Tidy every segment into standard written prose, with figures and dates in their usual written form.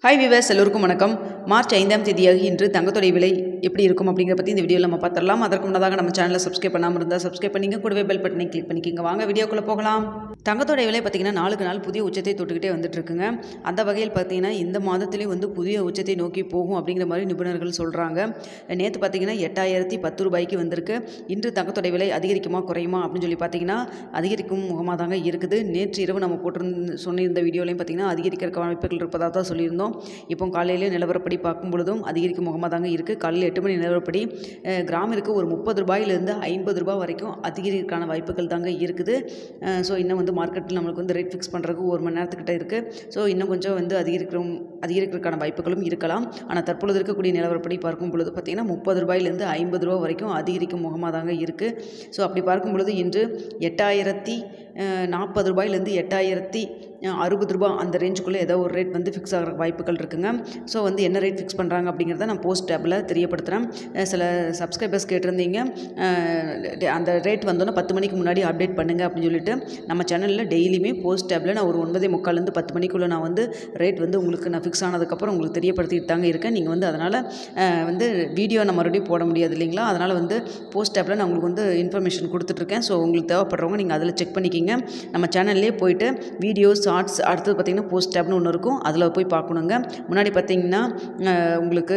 Hi viewers, எல்லோருக்கும் வணக்கம். March 5ஆம் தேதியாக இன்று தங்கத்தோடைய விலை எப்படி இருக்கும் அப்படிங்கிற பற்றி இந்த வீடியோவில் நம்ம பார்த்துடலாம். அதற்கு முன்னதாக நம்ம சேனலை சப்ஸ்கிரைப் பண்ணாமல் இருந்தால் சப்ஸ்கிரைப் பண்ணிங்க, கூடவே பெல் பட்டனை கிளிக் பண்ணிக்கிங்க. வாங்க வீடியோக்குள்ளே போகலாம். தங்கத்தோடைய விலை பார்த்திங்கன்னா நாளுக்கு நாள் புதிய உச்சத்தை தொட்டுக்கிட்டே வந்துட்டு இருக்குங்க. அந்த வகையில் பார்த்திங்கன்னா இந்த மாதத்துலேயும் வந்து புதிய உச்சத்தை நோக்கி போகும் அப்படிங்கிற மாதிரி நிபுணர்கள் சொல்கிறாங்க. நேற்று பார்த்திங்கன்னா 8010 ரூபாய்க்கு வந்திருக்கு. இன்று தங்கத்தோடைய விலை அதிகரிக்குமா குறையுமா அப்படின்னு சொல்லி பார்த்திங்கன்னா அதிகரிக்கும் முகமாக தாங்க இருக்குது. நேற்று இரவு நம்ம சொன்னிருந்த வீடியோலையும் பார்த்திங்கன்னா அதிகரிக்கிற வாய்ப்புகள் இருப்பதாக தான் சொல்லியிருந்தோம். இப்போ காலையிலே நிலவரப்படி பார்க்கும் பொழுதும் அதிகரிக்கும் முகமாக தாங்க இருக்குது. காலையில் 8 மணி நிலவரப்படி கிராமிற்கு ஒரு 30 ரூபாயிலிருந்து 50 ரூபாய் வரைக்கும் அதிகரிக்கான வாய்ப்புகள் தாங்க இருக்குது. ஸோ இன்னும் வந்து மார்க்கெட்டில் நம்மளுக்கு வந்து ரேட் ஃபிக்ஸ் பண்ணுறதுக்கு 1 மணி நேரத்துக்கிட்ட இருக்குது. ஸோ இன்னும் கொஞ்சம் வந்து அதிகரிக்கிறதுக்கான வாய்ப்புகளும் இருக்கலாம். ஆனால் தற்பொழுது இருக்கக்கூடிய நிலவரப்படி பார்க்கும் பொழுது பார்த்திங்கன்னா 30 ரூபாயிலிருந்து 50 ரூபா வரைக்கும் அதிகரிக்கும் முகமாக தாங்க இருக்குது. ஸோ அப்படி பார்க்கும் பொழுது இன்று 8040 ரூபாயிலிருந்து 8060 ரூபா அந்த ரேஞ்சுக்குள்ளே ஏதோ ஒரு ரேட் வந்து ஃபிக்ஸ் ஆகிற வாய்ப்புகள் இருக்குங்க. ஸோ வந்து என்ன ரேட் ஃபிக்ஸ் பண்ணுறாங்க அப்படிங்கிறத நான் போஸ்ட் டேப்பில் தெரியப்படுத்துகிறேன். சில சப்ஸ்கிரைபர்ஸ் கேட்டிருந்தீங்க அந்த ரேட் வந்தோன்னா 10 மணிக்கு முன்னாடி அப்டேட் பண்ணுங்கள் அப்படின்னு சொல்லிட்டு நம்ம சேனலில் டெய்லியுமே போஸ்ட் டேப்பில் நான் ஒரு 9:45 10 மணிக்குள்ளே நான் வந்து ரேட் வந்து உங்களுக்கு நான் ஃபிக்ஸ் ஆனதுக்கப்புறம் உங்களுக்கு தெரியப்படுத்திட்டு தாங்க இருக்கேன். நீங்கள் வந்து அதனால் வந்து வீடியோ நான் மறுபடியும் போட முடியாது இல்லைங்களா, அதனால் வந்து போஸ்ட் டேப்பில் நான் உங்களுக்கு வந்து இன்ஃபர்மேஷன் கொடுத்துட்ருக்கேன். ஸோ உங்களுக்கு தேவைப்படுறவங்க நீங்கள் அதில் செக் பண்ணிக்கிங்க. நம்ம சேனல்லே போய்ட்டு வீடியோஸ் ஷார்ட்ஸ் அடுத்தது பார்த்திங்கன்னா போஸ்ட் டேப்னு ஒன்று இருக்கும், அதில் போய் பார்க்கணுங்க. முன்னாடி பார்த்திங்கன்னா உங்களுக்கு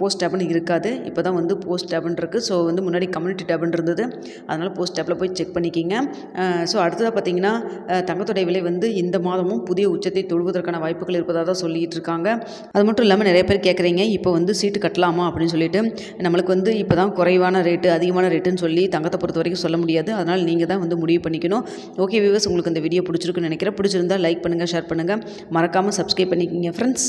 போஸ்ட் டேப்னு இருக்காது, இப்போ தான் வந்து போஸ்ட் டேப்னு இருக்குது. ஸோ வந்து முன்னாடி கம்யூனிட்டி டேப்னு இருந்தது, அதனால் போஸ்ட் டேப்பில் போய் செக் பண்ணிக்கிங்க. ஸோ அடுத்ததாக பார்த்திங்கன்னா தங்கத்தோடைய விலை வந்து இந்த மாதமும் புதிய உச்சத்தை தொடுவதற்கான வாய்ப்புகள் இருப்பதாக தான் சொல்லிகிட்டு இருக்காங்க. அது மட்டும் இல்லாமல் நிறைய பேர் கேட்குறீங்க இப்போ வந்து சீட்டு கட்டலாமா அப்படின்னு சொல்லிட்டு. நம்மளுக்கு வந்து இப்போ தான் குறைவான ரேட்டு அதிகமான ரேட்டுன்னு சொல்லி தங்கத்தை பொறுத்த வரைக்கும் சொல்ல முடியாது. அதனால் நீங்கள் தான் வந்து முடிவு பண்ணிக்கணும். ஓகே வியூவர்ஸ், உங்களுக்கு இந்த வீடியோ பிடிச்சிருக்குன்னு நினைக்கிறேன். பிடிச்சிருந்தால் லைக் பண்ணுங்கள், ஷேர் பண்ணுங்கள், மறக்காமல் சப்ஸ்கிரைப் பண்ணிக்கிங்க ஃப்ரெண்ட்ஸ்.